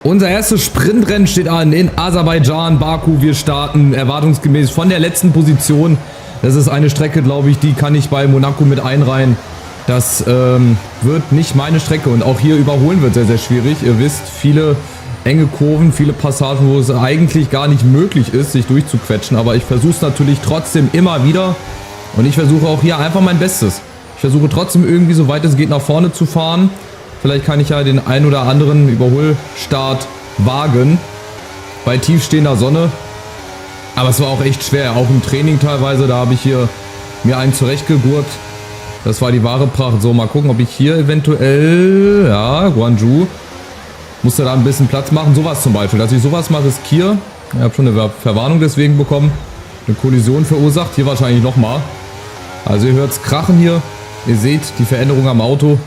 Unser erstes Sprintrennen steht an in Aserbaidschan, Baku. Wir starten erwartungsgemäß von der letzten Position. Das ist eine Strecke, glaube ich, die kann ich bei Monaco mit einreihen. Das wird nicht meine Strecke und auch hier überholen wird sehr, sehr schwierig. Ihr wisst, viele enge Kurven, viele Passagen, wo es eigentlich gar nicht möglich ist, sich durchzuquetschen. Aber ich versuche es natürlich trotzdem immer wieder und ich versuche auch hier einfach mein Bestes. Ich versuche trotzdem irgendwie, so weit es geht, nach vorne zu fahren. Vielleicht kann ich ja den ein oder anderen Überholstart wagen bei tiefstehender Sonne. Aber es war auch echt schwer, auch im Training teilweise. Da habe ich hier mir einen zurechtgegurkt. Das war die wahre Pracht. So, mal gucken, ob ich hier eventuell, ja, Guangzhou, musste da ein bisschen Platz machen. Sowas zum Beispiel, dass ich sowas mal riskiere. Ich habe schon eine Verwarnung deswegen bekommen. Eine Kollision verursacht. Hier wahrscheinlich nochmal. Also ihr hört es krachen hier. Ihr seht die Veränderung am Auto.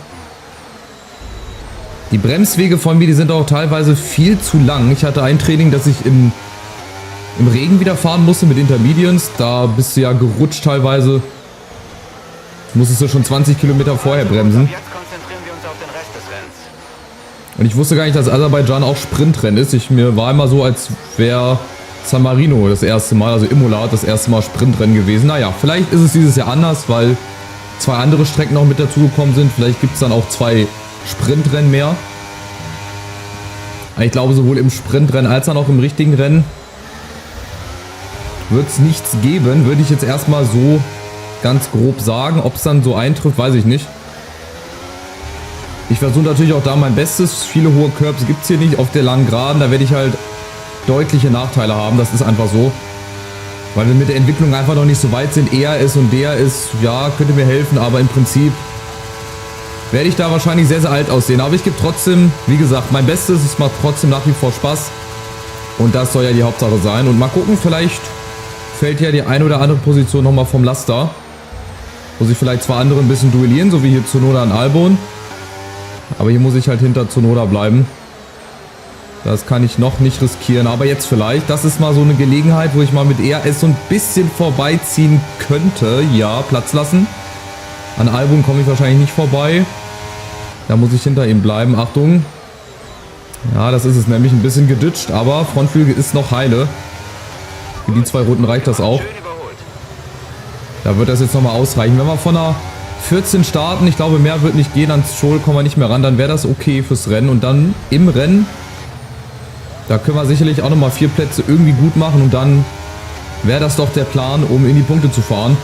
Die Bremswege von mir, die sind auch teilweise viel zu lang. Ich hatte ein Training, dass ich im Regen wieder fahren musste mit Intermediates. Da bist du ja gerutscht teilweise. Musstest du schon 20 Kilometer vorher bremsen. Und ich wusste gar nicht, dass Aserbaidschan auch Sprintrennen ist. Mir war immer so, als wäre San Marino das erste Mal, also Imola das erste Mal Sprintrennen gewesen. Naja, vielleicht ist es dieses Jahr anders, weil zwei andere Strecken noch mit dazugekommen sind. Vielleicht gibt es dann auch zwei Sprintrennen mehr. Ich glaube, sowohl im Sprintrennen als auch im richtigen Rennen wird es nichts geben, würde ich jetzt erstmal so ganz grob sagen. Ob es dann so eintrifft, weiß ich nicht. Ich versuche natürlich auch da mein Bestes. Viele hohe Curbs gibt es hier nicht auf der langen Geraden. Da werde ich halt deutliche Nachteile haben. Das ist einfach so. Weil wir mit der Entwicklung einfach noch nicht so weit sind. ERS und DRS, ja, könnte mir helfen. Aber im Prinzip werde ich da wahrscheinlich sehr, sehr alt aussehen. Aber ich gebe trotzdem, wie gesagt, mein Bestes. Es macht trotzdem nach wie vor Spaß. Und das soll ja die Hauptsache sein. Und mal gucken, vielleicht fällt ja die eine oder andere Position nochmal vom Laster. Wo sich vielleicht zwei andere ein bisschen duellieren, so wie hier Tsunoda und Albon. Aber hier muss ich halt hinter Tsunoda bleiben. Das kann ich noch nicht riskieren. Aber jetzt vielleicht. Das ist mal so eine Gelegenheit, wo ich mal mit ERS so ein bisschen vorbeiziehen könnte. Ja, Platz lassen. An Albon komme ich wahrscheinlich nicht vorbei. Da muss ich hinter ihm bleiben. Achtung. Ja, das ist es nämlich. Ein bisschen geditscht, aber Frontflügel ist noch heile. Für die zwei Runden reicht das auch. Da wird das jetzt nochmal ausreichen. Wenn wir von einer 14 starten, ich glaube, mehr wird nicht gehen. Ans Stroll kommen wir nicht mehr ran. Dann wäre das okay fürs Rennen. Und dann im Rennen, da können wir sicherlich auch nochmal 4 Plätze irgendwie gut machen. Und dann wäre das doch der Plan, um in die Punkte zu fahren.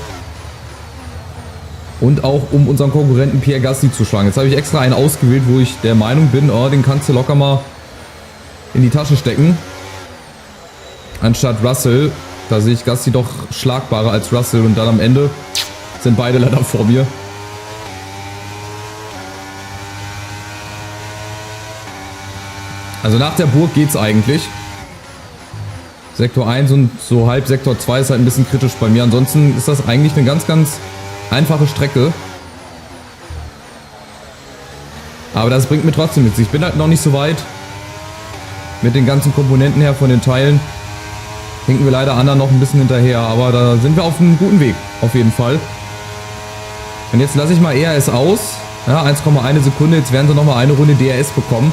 Und auch um unseren Konkurrenten Pierre Gasly zu schlagen. Jetzt habe ich extra einen ausgewählt, wo ich der Meinung bin, oh, den kannst du locker mal in die Tasche stecken. Anstatt Russell. Da sehe ich Gasly doch schlagbarer als Russell. Und dann am Ende sind beide leider vor mir. Also nach der Burg geht's eigentlich. Sektor 1 und so halb Sektor 2 ist halt ein bisschen kritisch bei mir. Ansonsten ist das eigentlich eine ganz, ganz einfache Strecke. Aber das bringt mir trotzdem nichts. Ich bin halt noch nicht so weit. Mit den ganzen Komponenten her von den Teilen hinken wir leider anderen noch ein bisschen hinterher. Aber da sind wir auf einem guten Weg. Auf jeden Fall. Und jetzt lasse ich mal ERS aus. Ja, 1,1 Sekunde. Jetzt werden sie nochmal eine Runde DRS bekommen.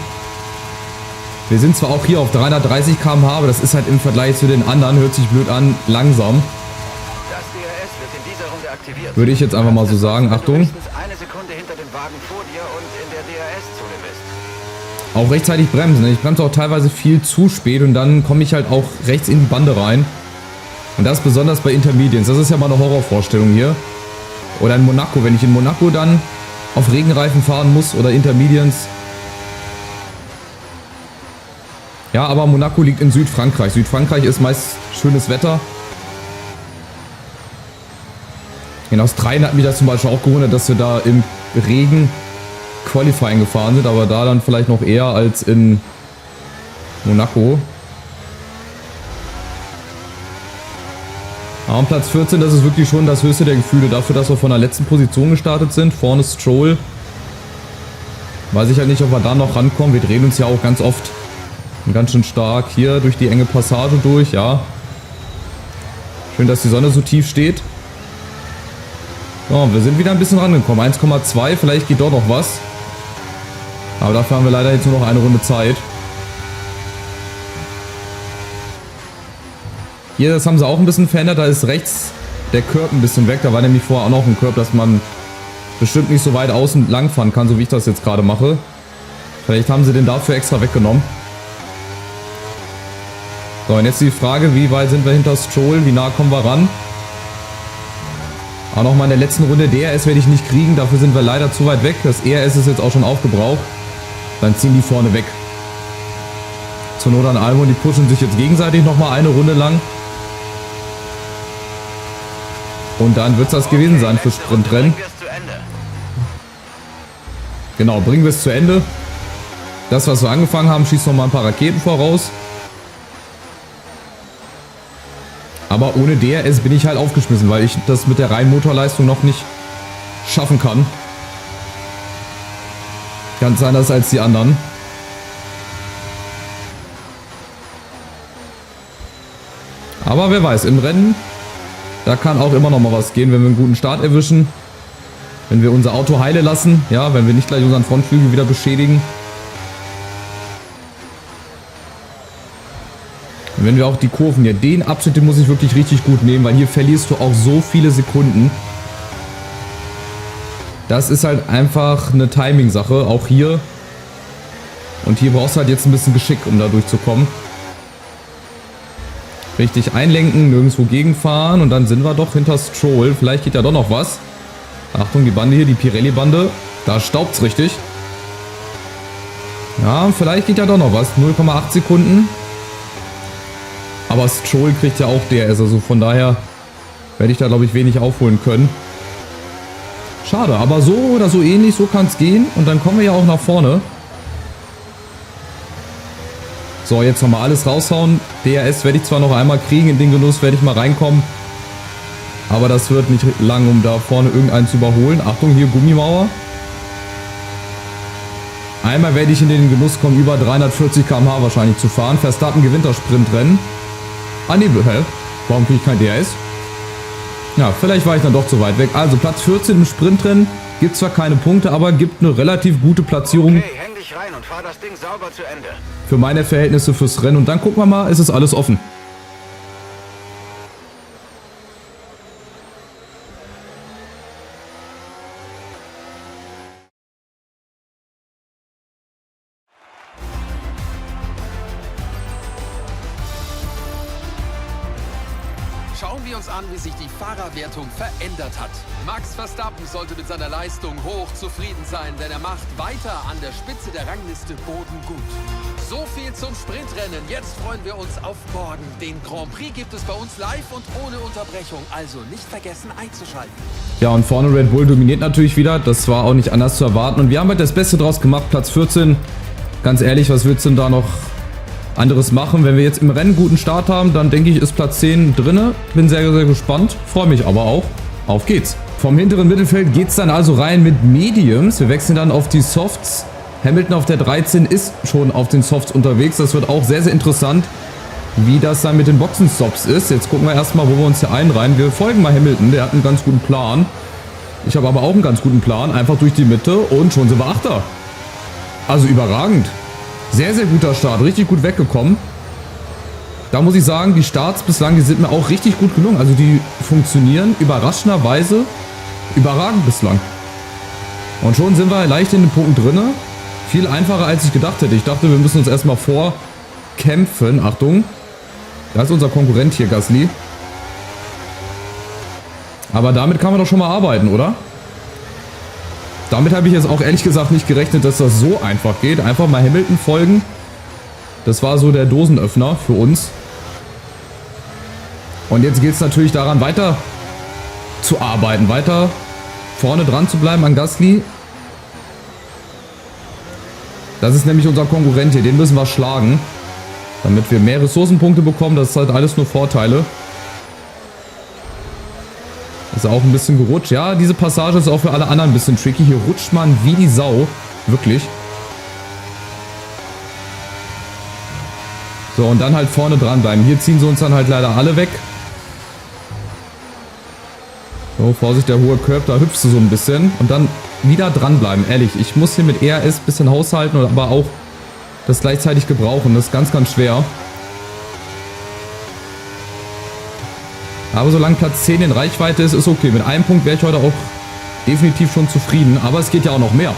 Wir sind zwar auch hier auf 330 km/h, aber das ist halt im Vergleich zu den anderen, hört sich blöd an, langsam. Das DRS wird in dieser Runde aktiviert. Würde ich jetzt einfach mal so sagen. Achtung. Eine Sekunde hinter dem Wagen vor dir und in der DRS-Zone bist. Auch rechtzeitig bremsen. Ich bremse auch teilweise viel zu spät und dann komme ich halt auch rechts in die Bande rein. Und das besonders bei Intermediates. Das ist ja mal eine Horrorvorstellung hier. Oder in Monaco. Wenn ich in Monaco dann auf Regenreifen fahren muss oder Intermediates. Ja, aber Monaco liegt in Südfrankreich. Südfrankreich ist meist schönes Wetter. In Australien hat mich das zum Beispiel auch gewundert, dass wir da im Regen Qualifying gefahren sind, aber da dann vielleicht noch eher als in Monaco. Ja, und Platz 14, das ist wirklich schon das höchste der Gefühle dafür, dass wir von der letzten Position gestartet sind. Vorne ist Stroll. Weiß ich halt nicht, ob wir da noch rankommen. Wir drehen uns ja auch ganz oft ganz schön stark hier durch die enge Passage durch, ja. Schön, dass die Sonne so tief steht. So, wir sind wieder ein bisschen rangekommen. 1,2, vielleicht geht dort noch was. Aber dafür haben wir leider jetzt nur noch eine Runde Zeit. Hier, das haben sie auch ein bisschen verändert. Da ist rechts der Curb ein bisschen weg. Da war nämlich vorher auch noch ein Curb, dass man bestimmt nicht so weit außen lang fahren kann, so wie ich das jetzt gerade mache. Vielleicht haben sie den dafür extra weggenommen. So, und jetzt die Frage, wie weit sind wir hinter Stroll? Wie nah kommen wir ran? Auch nochmal in der letzten Runde. DRS werde ich nicht kriegen, dafür sind wir leider zu weit weg. Das ERS ist jetzt auch schon aufgebraucht. Dann ziehen die vorne weg. Zur Not an Albon, die pushen sich jetzt gegenseitig nochmal eine Runde lang. Und dann wird es das gewesen sein für Sprintrennen. Genau, bringen wir es zu Ende. Das, was wir angefangen haben, schießt nochmal ein paar Raketen voraus. Aber ohne DRS bin ich halt aufgeschmissen, weil ich das mit der reinen Motorleistung noch nicht schaffen kann. Ganz anders als die anderen. Aber wer weiß, im Rennen, da kann auch immer noch mal was gehen, wenn wir einen guten Start erwischen. Wenn wir unser Auto heile lassen, ja, wenn wir nicht gleich unseren Frontflügel wieder beschädigen. Und wenn wir auch die Kurven hier, den Abschnitt, den muss ich wirklich richtig gut nehmen, weil hier verlierst du auch so viele Sekunden. Das ist halt einfach eine Timing-Sache, auch hier. Und hier brauchst du halt jetzt ein bisschen Geschick, um da durchzukommen. Richtig einlenken, nirgendwo gegenfahren und dann sind wir doch hinter Stroll. Vielleicht geht ja doch noch was. Achtung, die Bande hier, die Pirelli-Bande. Da staubt's richtig. Ja, vielleicht geht ja doch noch was. 0,8 Sekunden. Aber Stroll kriegt ja auch DRS, also von daher werde ich da, glaube ich, wenig aufholen können. Schade, aber so oder so ähnlich, so kann es gehen. Und dann kommen wir ja auch nach vorne. So, jetzt nochmal alles raushauen. DRS werde ich zwar noch einmal kriegen, in den Genuss werde ich mal reinkommen. Aber das wird nicht lang, um da vorne irgendeinen zu überholen. Achtung, hier Gummimauer. Einmal werde ich in den Genuss kommen, über 340 km/h wahrscheinlich zu fahren. Verstappen gewinnt das Sprintrennen. Ah ne, hä? Warum kriege ich kein DRS? Ja, vielleicht war ich dann doch zu weit weg. Also Platz 14 im Sprintrennen. Gibt zwar keine Punkte, aber gibt eine relativ gute Platzierung. Okay, häng dich rein und fahr das Ding sauber zu Ende. Für meine Verhältnisse fürs Rennen. Und dann gucken wir mal, ist es alles offen. Schauen wir uns an, wie sich die Fahrerwertung verändert hat. Max Verstappen sollte mit seiner Leistung hoch zufrieden sein, denn er macht weiter an der Spitze der Rangliste Boden gut. So viel zum Sprintrennen. Jetzt freuen wir uns auf morgen. Den Grand Prix gibt es bei uns live und ohne Unterbrechung, also nicht vergessen einzuschalten. Ja, und vorne Red Bull dominiert natürlich wieder. Das war auch nicht anders zu erwarten. Und wir haben halt das Beste draus gemacht, Platz 14. Ganz ehrlich, was willst du denn da noch anderes machen? Wenn wir jetzt im Rennen einen guten Start haben, dann denke ich, ist Platz 10 drinne. Bin sehr, sehr gespannt. Freue mich aber auch. Auf geht's. Vom hinteren Mittelfeld geht's dann also rein mit Mediums. Wir wechseln dann auf die Softs. Hamilton auf der 13 ist schon auf den Softs unterwegs. Das wird auch sehr, sehr interessant, wie das dann mit den Boxenstops ist. Jetzt gucken wir erstmal, wo wir uns hier einreihen. Wir folgen mal Hamilton. Der hat einen ganz guten Plan. Ich habe aber auch einen ganz guten Plan. Einfach durch die Mitte und schon sind wir Achter. Also überragend. Sehr, sehr guter Start. Richtig gut weggekommen. Da muss ich sagen, die Starts bislang, die sind mir auch richtig gut gelungen. Also die funktionieren überraschenderweise überragend bislang. Und schon sind wir leicht in den Punkten drin. Viel einfacher, als ich gedacht hätte. Ich dachte, wir müssen uns erstmal vorkämpfen. Achtung. Da ist unser Konkurrent hier, Gasly. Aber damit kann man doch schon mal arbeiten, oder? Damit habe ich jetzt auch ehrlich gesagt nicht gerechnet, dass das so einfach geht. Einfach mal Hamilton folgen. Das war so der Dosenöffner für uns. Und jetzt geht es natürlich daran, weiter zu arbeiten. Weiter vorne dran zu bleiben an Gasly. Das ist nämlich unser Konkurrent hier. Den müssen wir schlagen. Damit wir mehr Ressourcenpunkte bekommen. Das ist halt alles nur Vorteile. Ist auch ein bisschen gerutscht. Ja, diese Passage ist auch für alle anderen ein bisschen tricky. Hier rutscht man wie die Sau. Wirklich. So, und dann halt vorne dranbleiben. Hier ziehen sie uns dann halt leider alle weg. So, Vorsicht, der hohe Curb, da hüpfst du so ein bisschen. Und dann wieder dranbleiben. Ehrlich, ich muss hier mit ERS ein bisschen haushalten, aber auch das gleichzeitig gebrauchen. Das ist ganz, ganz schwer. Aber solange Platz 10 in Reichweite ist, ist okay. Mit einem Punkt wäre ich heute auch definitiv schon zufrieden. Aber es geht ja auch noch mehr.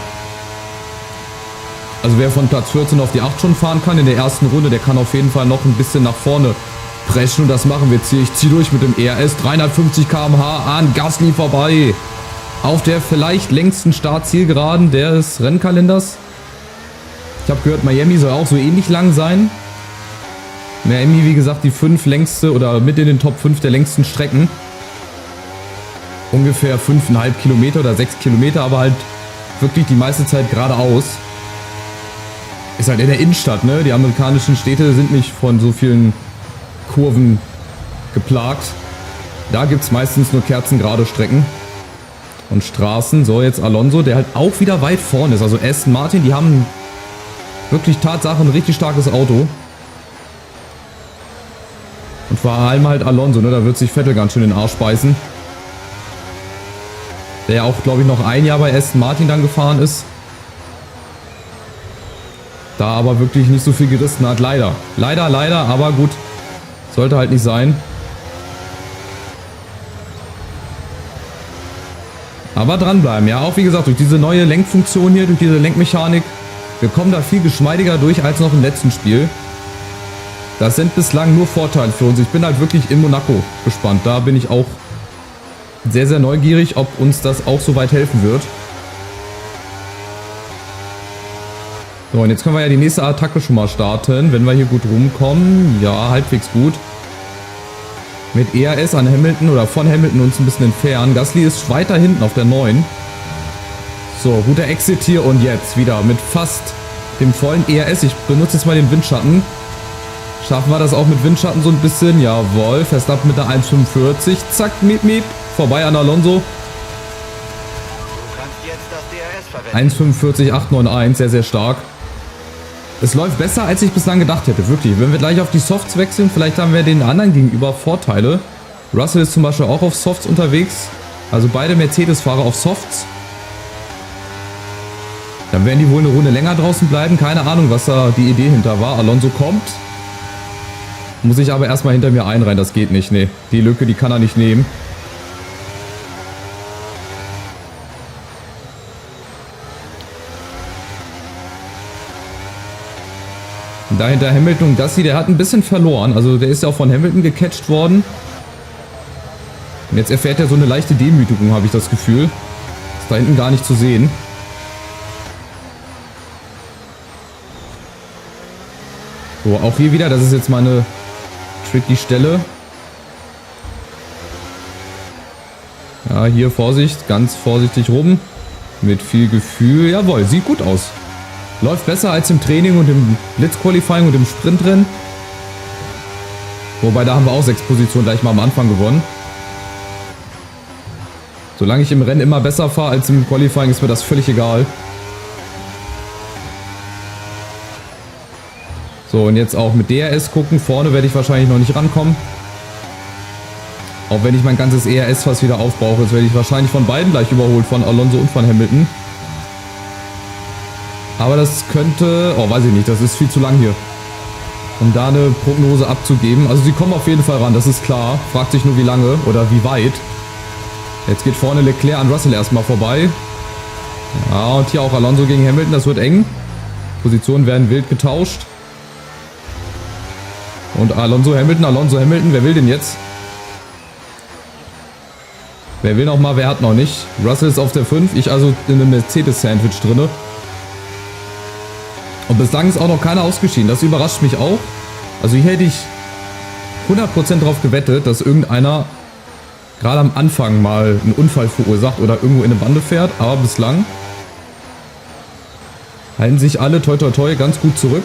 Also wer von Platz 14 auf die 8 schon fahren kann in der ersten Runde, der kann auf jeden Fall noch ein bisschen nach vorne preschen. Und das machen wir jetzt hier. Ich ziehe durch mit dem ERS. 350 km/h an Gasly vorbei. Auf der vielleicht längsten Startzielgeraden des Rennkalenders. Ich habe gehört, Miami soll auch so ähnlich lang sein. Miami, wie gesagt, die 5 längste oder mit in den Top 5 der längsten Strecken. Ungefähr 5,5 Kilometer oder 6 Kilometer, aber halt wirklich die meiste Zeit geradeaus. Ist halt in der Innenstadt, ne? Die amerikanischen Städte sind nicht von so vielen Kurven geplagt. Da gibt es meistens nur kerzengerade Strecken und Straßen. So, jetzt Alonso, der halt auch wieder weit vorne ist. Also Aston Martin, die haben wirklich Tatsache ein richtig starkes Auto. Und vor allem halt Alonso, ne? Da wird sich Vettel ganz schön in den Arsch beißen. Der ja auch, glaube ich, noch ein Jahr bei Aston Martin dann gefahren ist. Da aber wirklich nicht so viel gerissen hat, leider. Leider, aber gut. Sollte halt nicht sein. Aber dranbleiben, ja. Auch wie gesagt, durch diese neue Lenkfunktion hier, durch diese Lenkmechanik, wir kommen da viel geschmeidiger durch als noch im letzten Spiel. Das sind bislang nur Vorteile für uns. Ich bin halt wirklich in Monaco gespannt. Da bin ich auch sehr, sehr neugierig, ob uns das auch so weit helfen wird. So, und jetzt können wir ja die nächste Attacke schon mal starten, wenn wir hier gut rumkommen. Ja, halbwegs gut. Mit ERS an Hamilton oder von Hamilton uns ein bisschen entfernen. Gasly ist weiter hinten auf der 9. So, guter Exit hier und jetzt wieder mit fast dem vollen ERS. Ich benutze jetzt mal den Windschatten. Schaffen wir das auch mit Windschatten so ein bisschen? Jawohl, Verstappen mit der 1,45. Zack, miep, miep. Vorbei an Alonso. 1,45,891, sehr, sehr stark. Es läuft besser, als ich bislang gedacht hätte, wirklich. Wenn wir gleich auf die Softs wechseln, vielleicht haben wir den anderen gegenüber Vorteile. Russell ist zum Beispiel auch auf Softs unterwegs. Also beide Mercedes-Fahrer auf Softs. Dann werden die wohl eine Runde länger draußen bleiben. Keine Ahnung, was da die Idee hinter war. Alonso kommt. Muss ich aber erstmal hinter mir einreihen, das geht nicht. Nee, die Lücke, die kann er nicht nehmen. Dahinter Hamilton und Gasly, der hat ein bisschen verloren. Also der ist ja auch von Hamilton gecatcht worden. Und jetzt erfährt er so eine leichte Demütigung, habe ich das Gefühl. Ist da hinten gar nicht zu sehen. So, auch hier wieder, das ist jetzt meine tricky Stelle. Ja, hier Vorsicht, ganz vorsichtig rum. Mit viel Gefühl. Jawohl, sieht gut aus. Läuft besser als im Training und im Blitzqualifying und im Sprintrennen. Wobei, da haben wir auch 6 Positionen gleich mal am Anfang gewonnen. Solange ich im Rennen immer besser fahre als im Qualifying, ist mir das völlig egal. So, und jetzt auch mit DRS gucken. Vorne werde ich wahrscheinlich noch nicht rankommen. Auch wenn ich mein ganzes ERS fast wieder aufbrauche. Jetzt werde ich wahrscheinlich von beiden gleich überholt, von Alonso und von Hamilton. Aber das könnte... Oh, weiß ich nicht. Das ist viel zu lang hier, um da eine Prognose abzugeben. Also sie kommen auf jeden Fall ran, das ist klar. Fragt sich nur wie lange oder wie weit. Jetzt geht vorne Leclerc an Russell erstmal vorbei. Ja, und hier auch Alonso gegen Hamilton. Das wird eng. Positionen werden wild getauscht. Und Alonso, Hamilton. Wer will denn jetzt? Wer will noch mal, wer hat noch nicht? Russell ist auf der 5. Ich also in einem Mercedes-Sandwich drinne. Und bislang ist auch noch keiner ausgeschieden. Das überrascht mich auch. Also hier hätte ich 100% drauf gewettet, dass irgendeiner gerade am Anfang mal einen Unfall verursacht oder irgendwo in eine Bande fährt. Aber bislang halten sich alle toi toi toi ganz gut zurück.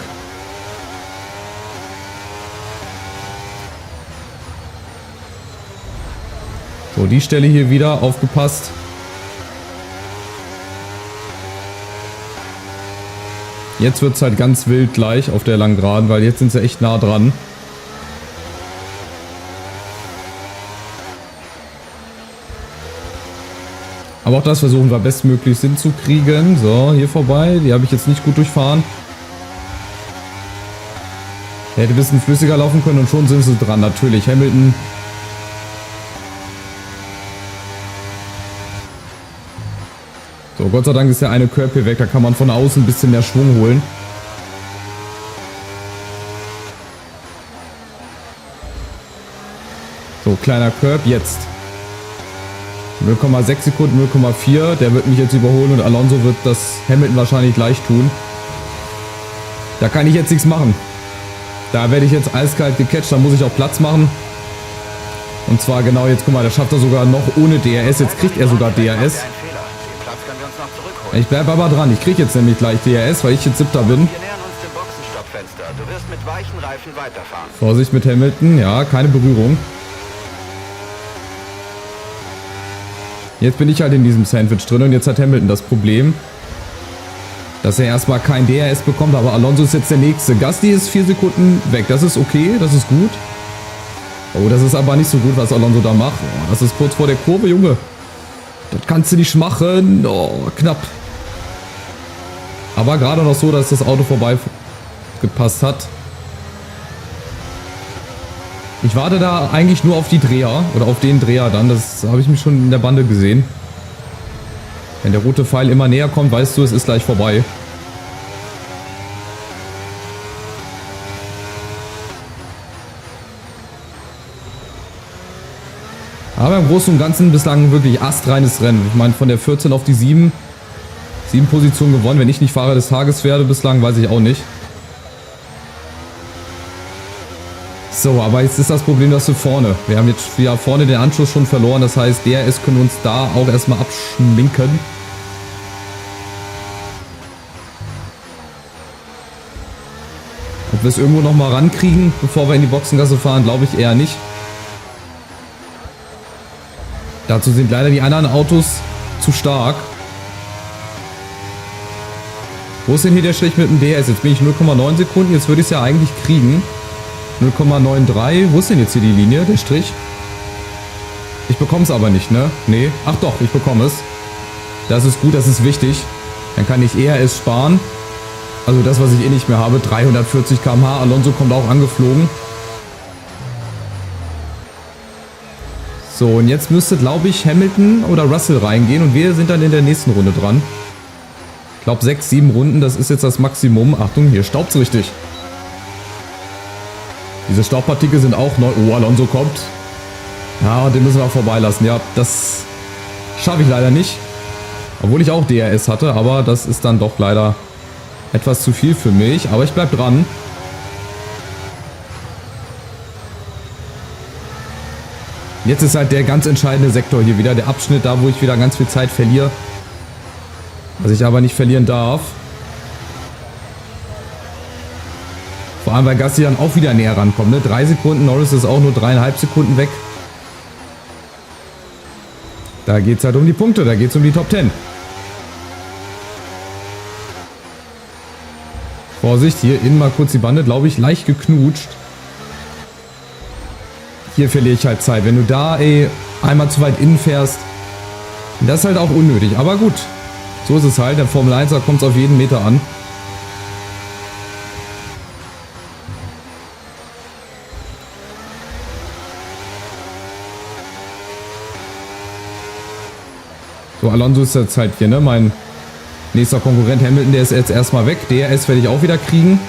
So, die Stelle hier wieder, aufgepasst. Jetzt wird es halt ganz wild gleich auf der langen Geraden, weil jetzt sind sie echt nah dran. Aber auch das versuchen wir bestmöglich hinzukriegen. So, hier vorbei. Die habe ich jetzt nicht gut durchfahren. Der hätte ein bisschen flüssiger laufen können und schon sind sie dran. Natürlich, Hamilton So, Gott sei Dank ist der eine Curb hier weg. Da kann man von außen ein bisschen mehr Schwung holen. So, kleiner Curb, jetzt. 0,6 Sekunden, 0,4. Der wird mich jetzt überholen und Alonso wird das Hamilton wahrscheinlich gleich tun. Da kann ich jetzt nichts machen. Da werde ich jetzt eiskalt gecatcht, da muss ich auch Platz machen. Und zwar genau jetzt, guck mal, das schafft er sogar noch ohne DRS. Jetzt kriegt er sogar DRS. Ich bleibe aber dran. Ich kriege jetzt nämlich gleich DRS, weil ich jetzt 7. bin. Wir nähern uns dem Boxenstoppfenster. Du wirst mit weichen Reifen weiterfahren. Vorsicht mit Hamilton. Ja, keine Berührung. Jetzt bin ich halt in diesem Sandwich drin und jetzt hat Hamilton das Problem, dass er erstmal kein DRS bekommt, aber Alonso ist jetzt der Nächste. Gasly ist 4 Sekunden weg. Das ist okay, das ist gut. Oh, das ist aber nicht so gut, was Alonso da macht. Oh, das ist kurz vor der Kurve, Junge. Das kannst du nicht machen. Oh, knapp. Aber gerade noch so, dass das Auto vorbei gepasst hat. Ich warte da eigentlich nur auf die Dreher oder auf den Dreher dann. Das habe ich mich schon in der Bande gesehen. Wenn der rote Pfeil immer näher kommt, weißt du, es ist gleich vorbei. Aber im Großen und Ganzen bislang wirklich astreines Rennen. Ich meine, von der 14 auf die 7. 7 Positionen gewonnen. Wenn ich nicht Fahrer des Tages werde bislang, weiß ich auch nicht. So, aber jetzt ist das Problem, dass wir vorne. Wir haben jetzt ja vorne den Anschluss schon verloren. Das heißt, DRS können uns da auch erstmal abschminken. Ob wir es irgendwo nochmal rankriegen, bevor wir in die Boxengasse fahren, glaube ich eher nicht. Dazu sind leider die anderen Autos zu stark. Wo ist denn hier der Strich mit dem DRS? Jetzt bin ich 0,9 Sekunden. Jetzt würde ich es ja eigentlich kriegen. 0,93. Wo ist denn jetzt hier die Linie, der Strich? Ich bekomme es aber nicht, ne? Nee. Ach doch, ich bekomme es. Das ist gut, das ist wichtig. Dann kann ich ERS sparen. Also das, was ich eh nicht mehr habe. 340 km/h. Alonso kommt auch angeflogen. So, und jetzt müsste, glaube ich, Hamilton oder Russell reingehen. Und wir sind dann in der nächsten Runde dran. Ich glaube 6, 7 Runden, das ist jetzt das Maximum. Achtung, hier staubt es richtig. Diese Staubpartikel sind auch neu. Oh, Alonso kommt. Ja, den müssen wir auch vorbeilassen. Ja, das schaffe ich leider nicht. Obwohl ich auch DRS hatte, aber das ist dann doch leider etwas zu viel für mich. Aber ich bleibe dran. Jetzt ist halt der ganz entscheidende Sektor hier wieder. Der Abschnitt, da wo ich wieder ganz viel Zeit verliere. Was ich aber nicht verlieren darf. Vor allem, weil Gasly dann auch wieder näher rankommt. Ne? 3 Sekunden, Norris ist auch nur 3,5 Sekunden weg. Da geht es halt um die Punkte, da geht es um die Top 10. Vorsicht, hier innen mal kurz die Bande, glaube ich, leicht geknutscht. Hier verliere ich halt Zeit. Wenn du da einmal zu weit innen fährst, das ist halt auch unnötig. Aber gut, so ist es halt. Der Formel 1er kommt es auf jeden Meter an. So, Alonso ist jetzt halt hier, ne? Mein nächster Konkurrent Hamilton, der ist jetzt erstmal weg. DRS werde ich auch wieder kriegen.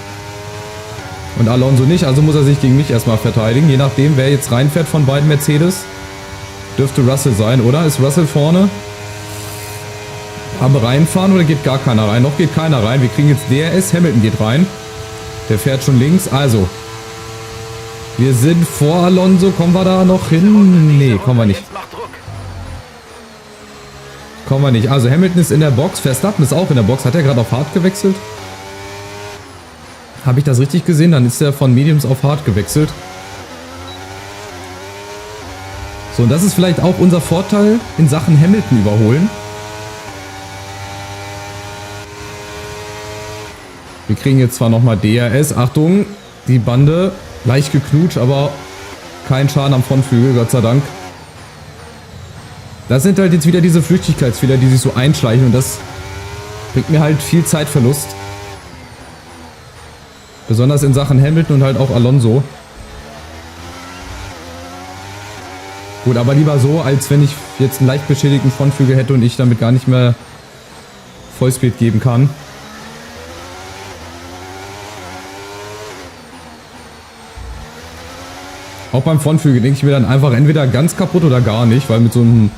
Und Alonso nicht, also muss er sich gegen mich erstmal verteidigen. Je nachdem, wer jetzt reinfährt von beiden Mercedes. Dürfte Russell sein, oder? Ist Russell vorne? Aber reinfahren oder geht gar keiner rein? Noch geht keiner rein. Wir kriegen jetzt DRS. Hamilton geht rein. Der fährt schon links. Also, wir sind vor Alonso. Kommen wir da noch hin? Nee, kommen wir nicht. Kommen wir nicht. Also Hamilton ist in der Box. Verstappen ist auch in der Box. Hat er gerade auf Hard gewechselt? Habe ich das richtig gesehen? Dann ist er von Mediums auf Hard gewechselt. So, und das ist vielleicht auch unser Vorteil in Sachen Hamilton überholen. Wir kriegen jetzt zwar nochmal DRS. Achtung, die Bande. Leicht geknutscht, aber kein Schaden am Frontflügel, Gott sei Dank. Das sind halt jetzt wieder diese Flüchtigkeitsfehler, die sich so einschleichen. Und das bringt mir halt viel Zeitverlust. Besonders in Sachen Hamilton und halt auch Alonso. Gut, aber lieber so, als wenn ich jetzt einen leicht beschädigten Frontflügel hätte und ich damit gar nicht mehr Vollspeed geben kann. Auch beim Frontflügel denke ich mir dann einfach entweder ganz kaputt oder gar nicht, weil mit so einem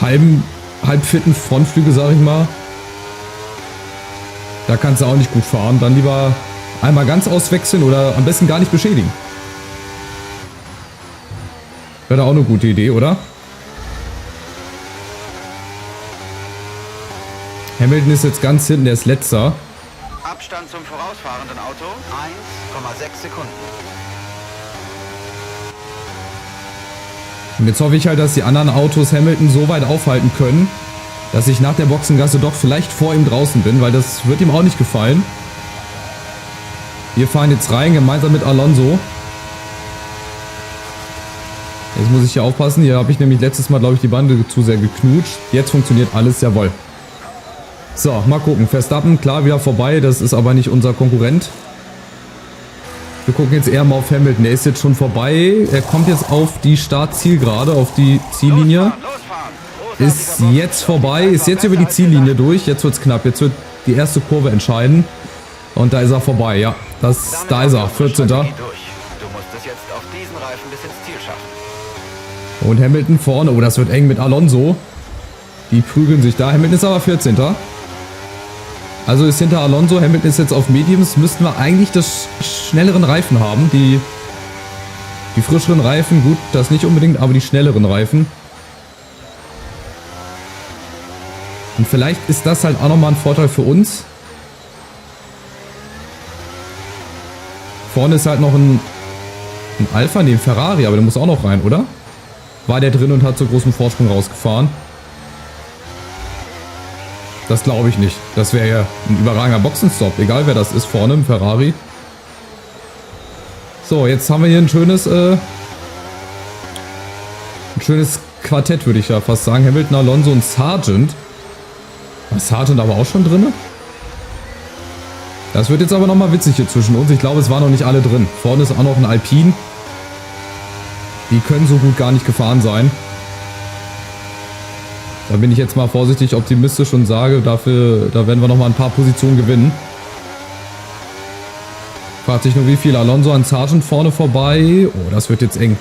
halbfitten Frontflügel, sag ich mal, da kannst du auch nicht gut fahren. Dann lieber einmal ganz auswechseln oder am besten gar nicht beschädigen. Wäre auch eine gute Idee, oder? Hamilton ist jetzt ganz hinten, der ist letzter. Abstand zum vorausfahrenden Auto 1,6 Sekunden. Und jetzt hoffe ich halt, dass die anderen Autos Hamilton so weit aufhalten können, dass ich nach der Boxengasse doch vielleicht vor ihm draußen bin, weil das wird ihm auch nicht gefallen. Wir fahren jetzt rein, gemeinsam mit Alonso. Jetzt muss ich hier aufpassen. Hier habe ich nämlich letztes Mal, glaube ich, die Bande zu sehr geknutscht. Jetzt funktioniert alles, jawohl. So, mal gucken. Verstappen, klar, wieder vorbei. Das ist aber nicht unser Konkurrent. Wir gucken jetzt eher mal auf Hamilton. Der ist jetzt schon vorbei. Er kommt jetzt auf die Start-Zielgerade, auf die Ziellinie. Ist jetzt vorbei, ist jetzt über die Ziellinie durch. Jetzt wird es knapp. Jetzt wird die erste Kurve entscheiden. Und da ist er vorbei, ja. Da ist er, 14. Du musst es jetzt auf diesen Reifen bis ins Ziel schaffen. Und Hamilton vorne. Oh, das wird eng mit Alonso. Die prügeln sich da. Hamilton ist aber 14. Also ist hinter Alonso. Hamilton ist jetzt auf Mediums. Müssten wir eigentlich das schnelleren Reifen haben. Die frischeren Reifen, gut, das nicht unbedingt, aber die schnelleren Reifen. Und vielleicht ist das halt auch nochmal ein Vorteil für uns. Vorne ist halt noch ein Alpha, neben Ferrari, aber der muss auch noch rein, oder? War der drin und hat so großen Vorsprung rausgefahren? Das glaube ich nicht. Das wäre ja ein überragender Boxenstopp, egal wer das ist, vorne im Ferrari. So, jetzt haben wir hier ein schönes Quartett, würde ich ja fast sagen. Hamilton, Alonso und Sargent. War Sargent aber auch schon drin? Das wird jetzt aber nochmal witzig hier zwischen uns. Ich glaube, es waren noch nicht alle drin. Vorne ist auch noch ein Alpine. Die können so gut gar nicht gefahren sein. Da bin ich jetzt mal vorsichtig optimistisch und sage, da werden wir nochmal ein paar Positionen gewinnen. Fragt sich nur, wie viel. Alonso an Sargent vorne vorbei. Oh, das wird jetzt eng.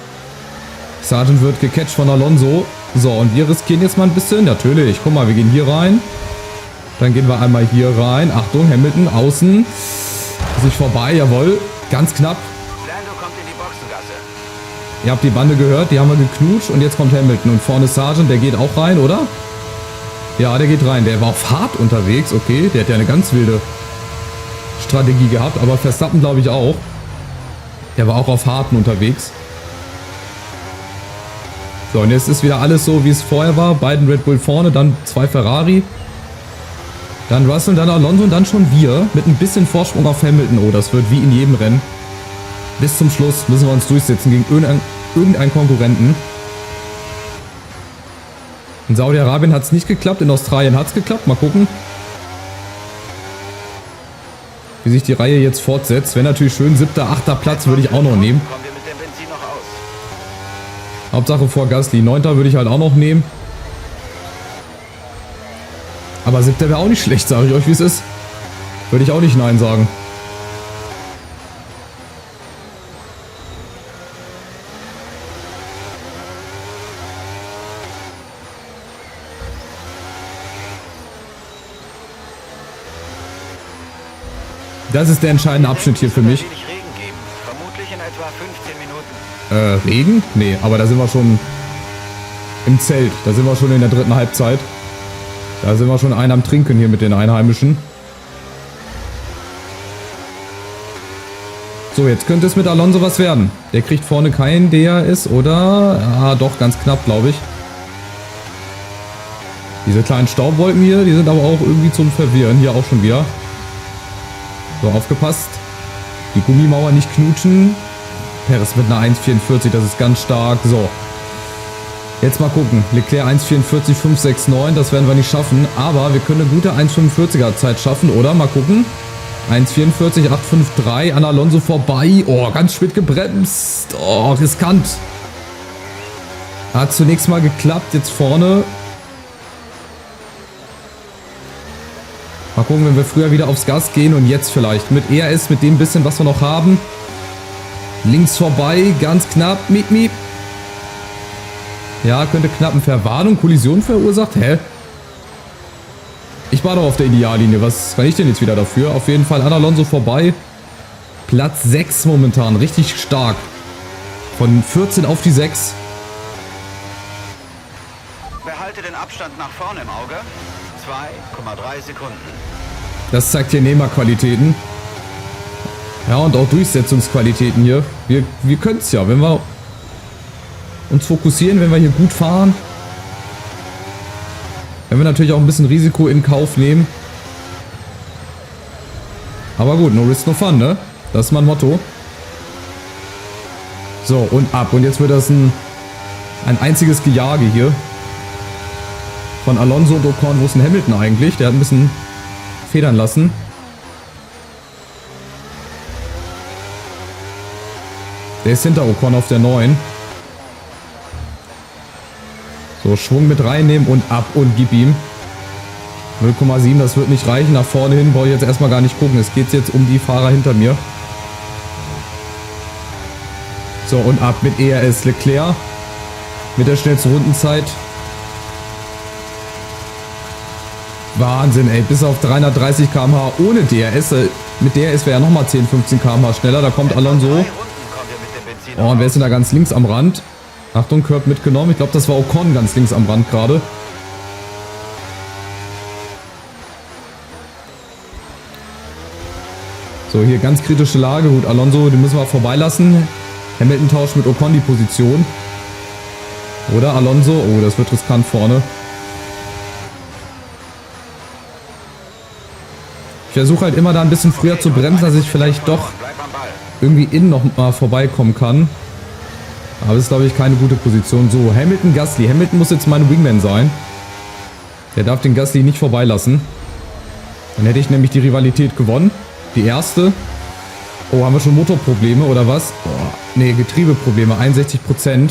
Sargent wird gecatcht von Alonso. So, und wir riskieren jetzt mal ein bisschen. Natürlich, guck mal, wir gehen hier rein. Dann gehen wir einmal hier rein. Achtung, Hamilton, außen. Sich vorbei, jawohl. Ganz knapp. Lando kommt in die Boxengasse. Ihr habt die Bande gehört, die haben wir geknutscht. Und jetzt kommt Hamilton. Und vorne ist Sargent, der geht auch rein, oder? Ja, der geht rein. Der war auf hart unterwegs. Okay, der hat ja eine ganz wilde Strategie gehabt. Aber Verstappen glaube ich auch. Der war auch auf harten unterwegs. So, und jetzt ist wieder alles so, wie es vorher war. Beiden Red Bull vorne, dann 2 Ferrari. Dann Russell, dann Alonso und dann schon wir. Mit ein bisschen Vorsprung auf Hamilton. Oh, das wird wie in jedem Rennen. Bis zum Schluss müssen wir uns durchsetzen gegen irgendeinen Konkurrenten. In Saudi-Arabien hat es nicht geklappt, in Australien hat es geklappt. Mal gucken, wie sich die Reihe jetzt fortsetzt. Wäre natürlich schön, 7., 8. Platz würde ich auch noch nehmen. Kommen wir mit dem Benzin noch aus. Hauptsache vor Gasly. 9. würde ich halt auch noch nehmen. Aber 7. wäre auch nicht schlecht, sage ich euch, wie es ist. Würde ich auch nicht nein sagen. Das ist der entscheidende Abschnitt hier für mich. Wenig Regen geben. Vermutlich in etwa 15 Minuten. Regen? Nee, aber da sind wir schon im Zelt. Da sind wir schon in der 3. Halbzeit. Da sind wir schon einen am Trinken hier mit den Einheimischen. So, jetzt könnte es mit Alonso was werden. Der kriegt vorne keinen DRS, oder? Ja, doch, ganz knapp, glaube ich. Diese kleinen Staubwolken hier, die sind aber auch irgendwie zum Verwirren. Hier auch schon wieder. So, aufgepasst. Die Gummimauer nicht knutschen. Perez mit einer 1,44, das ist ganz stark. So. Jetzt mal gucken. Leclerc 1,44, 5,69, das werden wir nicht schaffen. Aber wir können eine gute 1,45er Zeit schaffen, oder? Mal gucken. 1,44, 8,53 an Alonso vorbei. Oh, ganz spät gebremst. Oh, riskant. Hat zunächst mal geklappt. Jetzt vorne. Mal gucken, wenn wir früher wieder aufs Gas gehen und jetzt vielleicht mit ERS, mit dem bisschen, was wir noch haben. Links vorbei, ganz knapp, miep, miep. Ja, könnte knapp eine Verwarnung, Kollision verursacht. Hä? Ich war doch auf der Ideallinie. Was kann ich denn jetzt wieder dafür? Auf jeden Fall an Alonso vorbei. Platz 6 momentan. Richtig stark. Von 14 auf die 6. Behalte den Abstand nach vorne im Auge. 2,3 Sekunden. Das zeigt hier Nehmerqualitäten. Ja, und auch Durchsetzungsqualitäten hier. Wir können es ja, wenn wir uns fokussieren, wenn wir hier gut fahren. Wenn wir natürlich auch ein bisschen Risiko in Kauf nehmen. Aber gut, no risk, no fun, ne? Das ist mein Motto. So, und ab. Und jetzt wird das ein einziges Gejage hier. Von Alonso und Ocon. Wo ist denn Hamilton eigentlich? Der hat ein bisschen federn lassen. Der ist hinter Ocon auf der 9. So, Schwung mit reinnehmen und ab und gib ihm. 0,7, das wird nicht reichen. Nach vorne hin brauche ich jetzt erstmal gar nicht gucken. Es geht jetzt um die Fahrer hinter mir. So, und ab mit ERS. Leclerc mit der schnellsten Rundenzeit. Wahnsinn, ey. Bis auf 330 km/h ohne DRS. Mit DRS wäre ja nochmal 10, 15 km/h schneller. Da kommt Alonso. Oh, und wer ist denn da ganz links am Rand? Achtung, Curb mitgenommen. Ich glaube, das war Ocon ganz links am Rand gerade. So, hier ganz kritische Lage. Gut, Alonso, den müssen wir vorbeilassen. Hamilton tauscht mit Ocon die Position. Oder Alonso. Oh, das wird riskant vorne. Ich versuche halt immer da ein bisschen früher zu bremsen, dass ich vielleicht doch irgendwie innen noch mal vorbeikommen kann. Aber das ist, glaube ich, keine gute Position. So, Hamilton, Gasly. Hamilton muss jetzt mein Wingman sein. Der darf den Gasly nicht vorbeilassen. Dann hätte ich nämlich die Rivalität gewonnen. Die erste. Oh, haben wir schon Motorprobleme oder was? Oh, ne, Getriebeprobleme. 61%.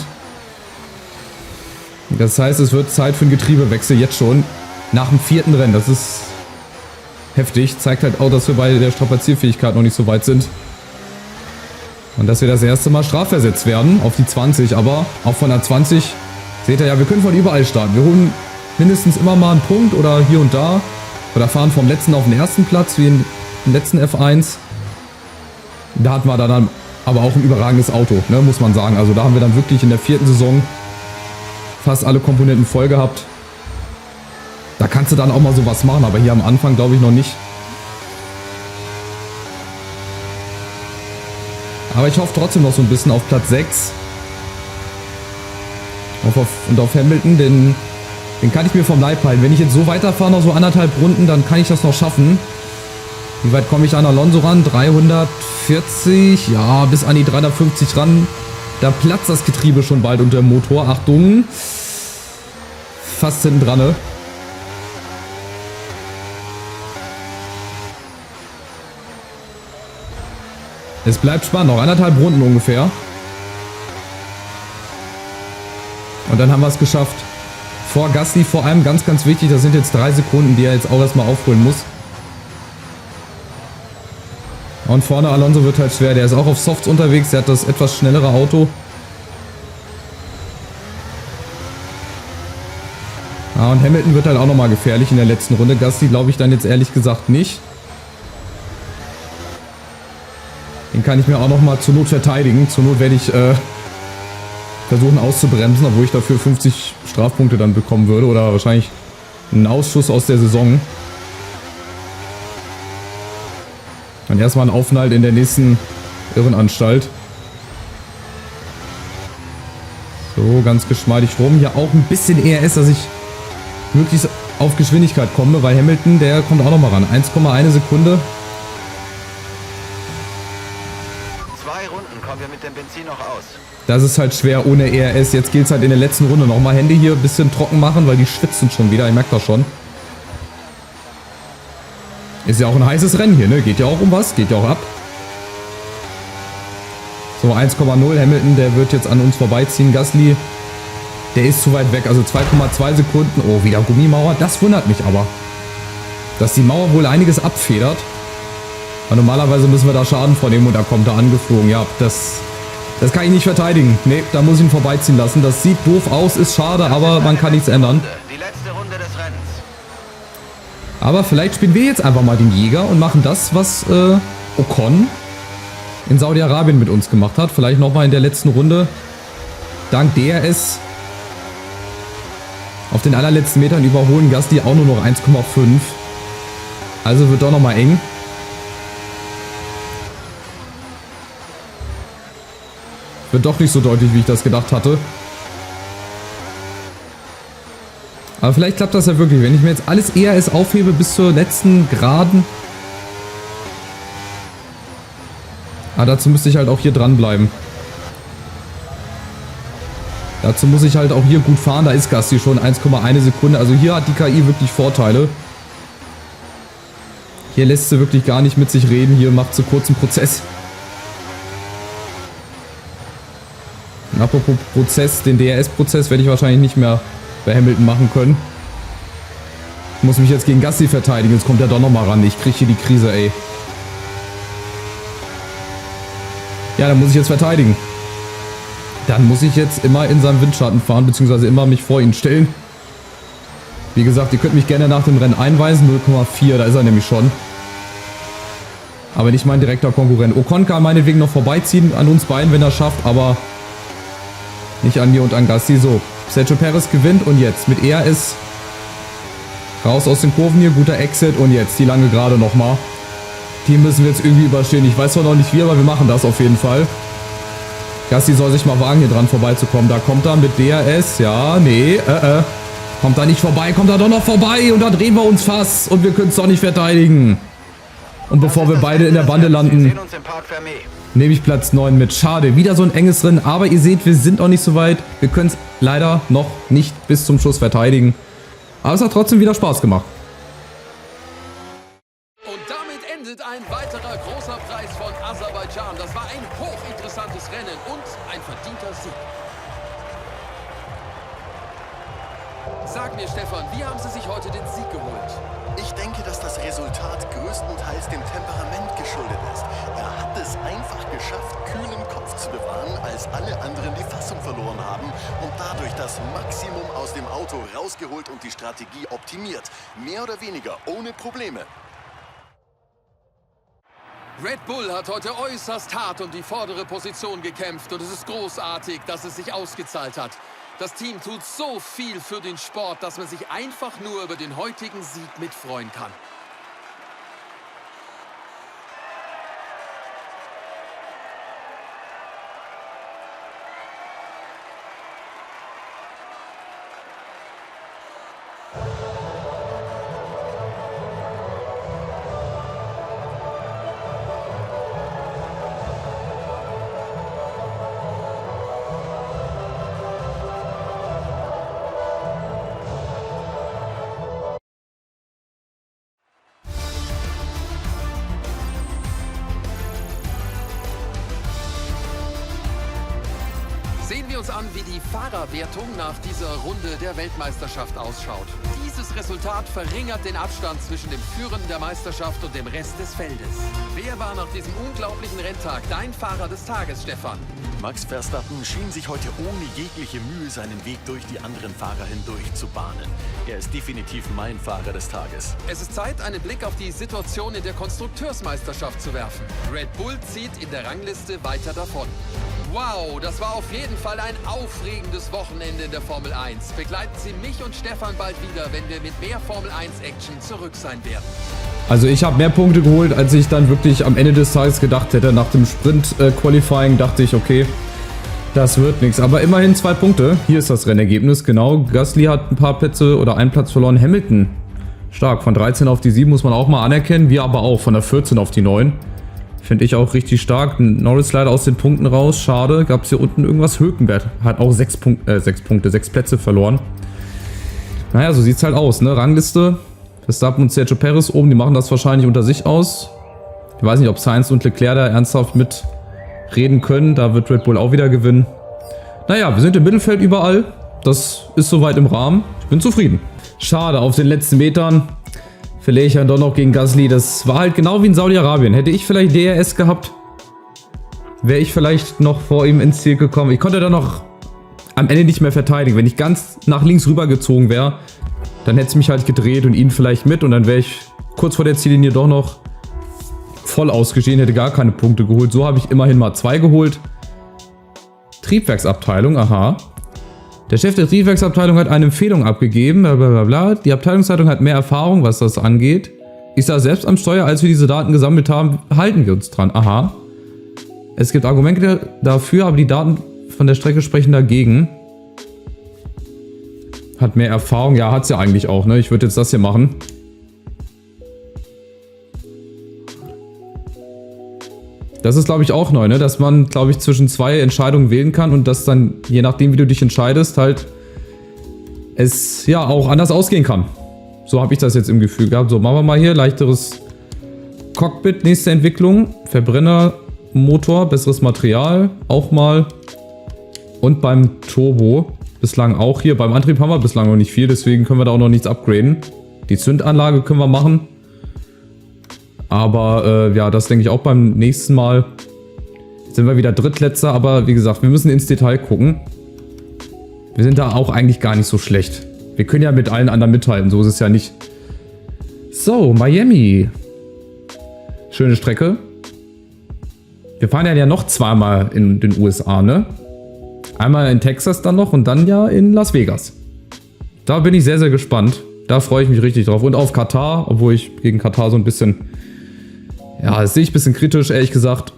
Das heißt, es wird Zeit für einen Getriebewechsel jetzt schon. Nach dem 4. Rennen. Das ist heftig. Zeigt halt auch, dass wir bei der Strapazierfähigkeit noch nicht so weit sind. Und dass wir das erste Mal strafversetzt werden auf die 20. Aber auch von der 20, seht ihr ja, wir können von überall starten. Wir holen mindestens immer mal einen Punkt oder hier und da. Oder fahren vom letzten auf den ersten Platz, wie im letzten F1. Da hatten wir dann aber auch ein überragendes Auto, ne, muss man sagen. Also da haben wir dann wirklich in der 4. Saison fast alle Komponenten voll gehabt. Da kannst du dann auch mal sowas machen, aber hier am Anfang glaube ich noch nicht. Aber ich hoffe trotzdem noch so ein bisschen auf Platz 6. Und auf Hamilton, den kann ich mir vom Leib halten. Wenn ich jetzt so weiterfahre, noch so 1,5 Runden, dann kann ich das noch schaffen. Wie weit komme ich an Alonso ran? 340, ja, bis an die 350 ran. Da platzt das Getriebe schon bald unter dem Motor. Achtung. Fast hinten dran, ne? Es bleibt spannend, noch 1,5 Runden ungefähr. Und dann haben wir es geschafft. Vor Gasly vor allem ganz, ganz wichtig. Das sind jetzt 3 Sekunden, die er jetzt auch erstmal aufholen muss. Und vorne Alonso wird halt schwer. Der ist auch auf Softs unterwegs. Der hat das etwas schnellere Auto. Ja, und Hamilton wird halt auch nochmal gefährlich in der letzten Runde. Gasly glaube ich dann jetzt ehrlich gesagt nicht. Den kann ich mir auch nochmal zur Not verteidigen. Zur Not werde ich versuchen auszubremsen, obwohl ich dafür 50 Strafpunkte dann bekommen würde. Oder wahrscheinlich einen Ausschuss aus der Saison. Und erstmal ein Aufenthalt in der nächsten Irrenanstalt. So, ganz geschmeidig rum. Hier auch ein bisschen ERS, dass ich möglichst auf Geschwindigkeit komme, weil Hamilton, der kommt auch nochmal ran. 1,1 Sekunde. 2 Runden kommen wir mit dem Benzin noch aus. Das ist halt schwer ohne ERS. Jetzt gilt es halt in der letzten Runde nochmal Hände hier ein bisschen trocken machen, weil die schwitzen schon wieder. Ich merke das schon. Ist ja auch ein heißes Rennen hier, ne? Geht ja auch um was. Geht ja auch ab. So, 1,0. Hamilton, der wird jetzt an uns vorbeiziehen. Gasly, der ist zu weit weg. Also 2,2 Sekunden. Oh, wieder Gummimauer. Das wundert mich aber. dass die Mauer wohl einiges abfedert. Aber normalerweise müssen wir da Schaden vornehmen und da kommt er angeflogen. Ja, das kann ich nicht verteidigen. Nee, da muss ich ihn vorbeiziehen lassen. Das sieht doof aus, ist schade, aber man kann nichts ändern. Die letzte Runde des Rennens. Aber vielleicht spielen wir jetzt einfach mal den Jäger und machen das, was Ocon in Saudi-Arabien mit uns gemacht hat. Vielleicht nochmal in der letzten Runde dank DRS auf den allerletzten Metern überholen. Gasly auch nur noch 1,5. Also wird doch nochmal eng. Wird doch nicht so deutlich, wie ich das gedacht hatte. Aber vielleicht klappt das ja wirklich. Wenn ich mir jetzt alles ERS aufhebe bis zur letzten Geraden. Aber dazu müsste ich halt auch hier dranbleiben. Dazu muss ich halt auch hier gut fahren. Da ist Gasly schon 1,1 Sekunde. Also hier hat die KI wirklich Vorteile. Hier lässt sie wirklich gar nicht mit sich reden. Hier macht sie kurz einen Prozess. Und apropos Prozess, den DRS-Prozess werde ich wahrscheinlich nicht mehr bei Hamilton machen können. Ich muss mich jetzt gegen Gasly verteidigen. Jetzt kommt er doch nochmal ran. Ich kriege hier die Krise, ey. Ja, dann muss ich jetzt verteidigen. Dann muss ich jetzt immer in seinem Windschatten fahren, beziehungsweise immer mich vor ihn stellen. Wie gesagt, ihr könnt mich gerne nach dem Rennen einweisen. 0,4, da ist er nämlich schon. Aber nicht mein direkter Konkurrent. Ocon kann meinetwegen noch vorbeiziehen an uns beiden, wenn er schafft, aber nicht an mir und an Gasly. So, Sergio Perez gewinnt und jetzt mit ERS raus aus den Kurven hier. Guter Exit und jetzt die lange Gerade nochmal. Die müssen wir jetzt irgendwie überstehen. Ich weiß zwar noch nicht wie, aber wir machen das auf jeden Fall. Gasly soll sich mal wagen, hier dran vorbeizukommen. Da kommt er mit DRS. Ja, nee, kommt da nicht vorbei, kommt er doch noch vorbei. Und da drehen wir uns fast. Und wir können es doch nicht verteidigen. Und bevor wir beide in der Bande landen, nehme ich Platz 9 mit. Schade, wieder so ein enges Rennen. Aber ihr seht, wir sind auch nicht so weit. Wir können es leider noch nicht bis zum Schluss verteidigen. Aber es hat trotzdem wieder Spaß gemacht. Und damit endet ein weiterer großer Preis von Aserbaidschan. Das war ein hochinteressantes Rennen und ein verdienter Sieg. Sag mir, Stefan, wie haben Sie sich heute den Sieg geholt? Ich denke, dass das Resultat größtenteils dem Temperament geschuldet ist. Er hat es einfach geschafft, kühlen Kopf zu bewahren, als alle anderen die Fassung verloren haben und dadurch das Maximum aus dem Auto rausgeholt und die Strategie optimiert. Mehr oder weniger ohne Probleme. Red Bull hat heute äußerst hart um die vordere Position gekämpft und es ist großartig, dass es sich ausgezahlt hat. Das Team tut so viel für den Sport, dass man sich einfach nur über den heutigen Sieg mitfreuen kann. Sehen wir uns an, wie die Fahrerwertung nach dieser Runde der Weltmeisterschaft ausschaut. Dieses Resultat verringert den Abstand zwischen dem Führenden der Meisterschaft und dem Rest des Feldes. Wer war nach diesem unglaublichen Renntag dein Fahrer des Tages, Stefan? Max Verstappen schien sich heute ohne jegliche Mühe seinen Weg durch die anderen Fahrer hindurch zu bahnen. Er ist definitiv mein Fahrer des Tages. Es ist Zeit, einen Blick auf die Situation in der Konstrukteursmeisterschaft zu werfen. Red Bull zieht in der Rangliste weiter davon. Wow, das war auf jeden Fall ein aufregendes Wochenende in der Formel 1. Begleiten Sie mich und Stefan bald wieder, wenn wir mit mehr Formel 1 Action zurück sein werden. Also ich habe mehr Punkte geholt, als ich dann wirklich am Ende des Tages gedacht hätte. Nach dem Sprint-Qualifying dachte ich, okay, das wird nichts. Aber immerhin 2 Punkte. Hier ist das Rennergebnis, genau. Gasly hat ein paar Plätze oder einen Platz verloren. Hamilton stark, von 13 auf die 7 muss man auch mal anerkennen. Wir aber auch, von der 14 auf die 9. Finde ich auch richtig stark. Norris leider aus den Punkten raus. Schade. Gab es hier unten irgendwas? Hülkenberg hat auch 6 Plätze verloren. Naja, so sieht es halt aus, ne? Rangliste. Verstappen und Sergio Perez oben, die machen das wahrscheinlich unter sich aus. Ich weiß nicht, ob Sainz und Leclerc da ernsthaft mitreden können. Da wird Red Bull auch wieder gewinnen. Naja, wir sind im Mittelfeld überall. Das ist soweit im Rahmen. Ich bin zufrieden. Schade, auf den letzten Metern verliere ich ja doch noch gegen Gasly. Das war halt genau wie in Saudi-Arabien. Hätte ich vielleicht DRS gehabt, wäre ich vielleicht noch vor ihm ins Ziel gekommen. Ich konnte dann noch am Ende nicht mehr verteidigen. Wenn ich ganz nach links rüber gezogen wäre, dann hätte es mich halt gedreht und ihn vielleicht mit. Und dann wäre ich kurz vor der Ziellinie doch noch voll ausgeschieden, hätte gar keine Punkte geholt. So habe ich immerhin mal 2 geholt. Triebwerksabteilung, aha. Der Chef der Triebwerksabteilung hat eine Empfehlung abgegeben, blablabla. Die Abteilungsleitung hat mehr Erfahrung, was das angeht. Ich saß selbst am Steuer, als wir diese Daten gesammelt haben, halten wir uns dran. Aha. Es gibt Argumente dafür, aber die Daten von der Strecke sprechen dagegen. Hat mehr Erfahrung, ja, hat's ja eigentlich auch, ne? Ich würde jetzt das hier machen. Das ist, glaube ich, auch neu, ne? Dass man, glaube ich, zwischen 2 Entscheidungen wählen kann und dass dann, je nachdem, wie du dich entscheidest, halt es ja auch anders ausgehen kann. So habe ich das jetzt im Gefühl gehabt. So, machen wir mal hier leichteres Cockpit, nächste Entwicklung. Verbrenner, Motor, besseres Material, auch mal. Und beim Turbo bislang auch hier. Beim Antrieb haben wir bislang noch nicht viel, deswegen können wir da auch noch nichts upgraden. Die Zündanlage können wir machen. Aber ja, das denke ich auch beim nächsten Mal. Jetzt sind wir wieder Drittletzter, aber wie gesagt, wir müssen ins Detail gucken. Wir sind da auch eigentlich gar nicht so schlecht. Wir können ja mit allen anderen mithalten, so ist es ja nicht. So, Miami. Schöne Strecke. Wir fahren ja noch zweimal in den USA, ne? Einmal in Texas dann noch und dann ja in Las Vegas. Da bin ich sehr, sehr gespannt. Da freue ich mich richtig drauf. Und auf Katar, obwohl ich gegen Katar so ein bisschen... Ja, das sehe ich ein bisschen kritisch, ehrlich gesagt.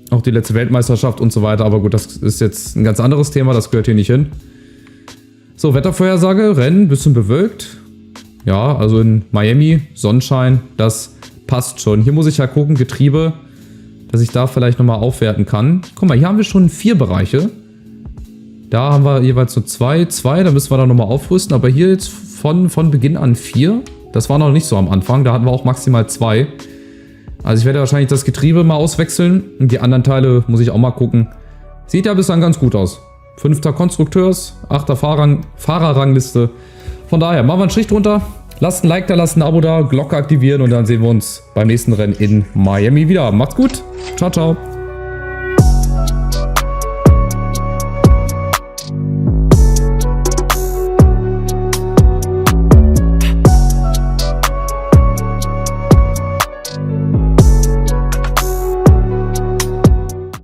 Auch die letzte Weltmeisterschaft und so weiter. Aber gut, das ist jetzt ein ganz anderes Thema. Das gehört hier nicht hin. So, Wettervorhersage. Rennen, bisschen bewölkt. Ja, also in Miami, Sonnenschein. Das passt schon. Hier muss ich ja gucken, Getriebe, dass ich da vielleicht nochmal aufwerten kann. Guck mal, hier haben wir schon 4 Bereiche. Da haben wir jeweils so 2. Da müssen wir dann nochmal aufrüsten. Aber hier jetzt von Beginn an 4. Das war noch nicht so am Anfang. Da hatten wir auch maximal 2. Also ich werde wahrscheinlich das Getriebe mal auswechseln. Und die anderen Teile muss ich auch mal gucken. Sieht ja bislang ganz gut aus. 5. Konstrukteurs, 8. Fahrerrangliste. Von daher, machen wir einen Strich drunter. Lasst ein Like da, lasst ein Abo da, Glocke aktivieren und dann sehen wir uns beim nächsten Rennen in Miami wieder. Macht's gut. Ciao, ciao.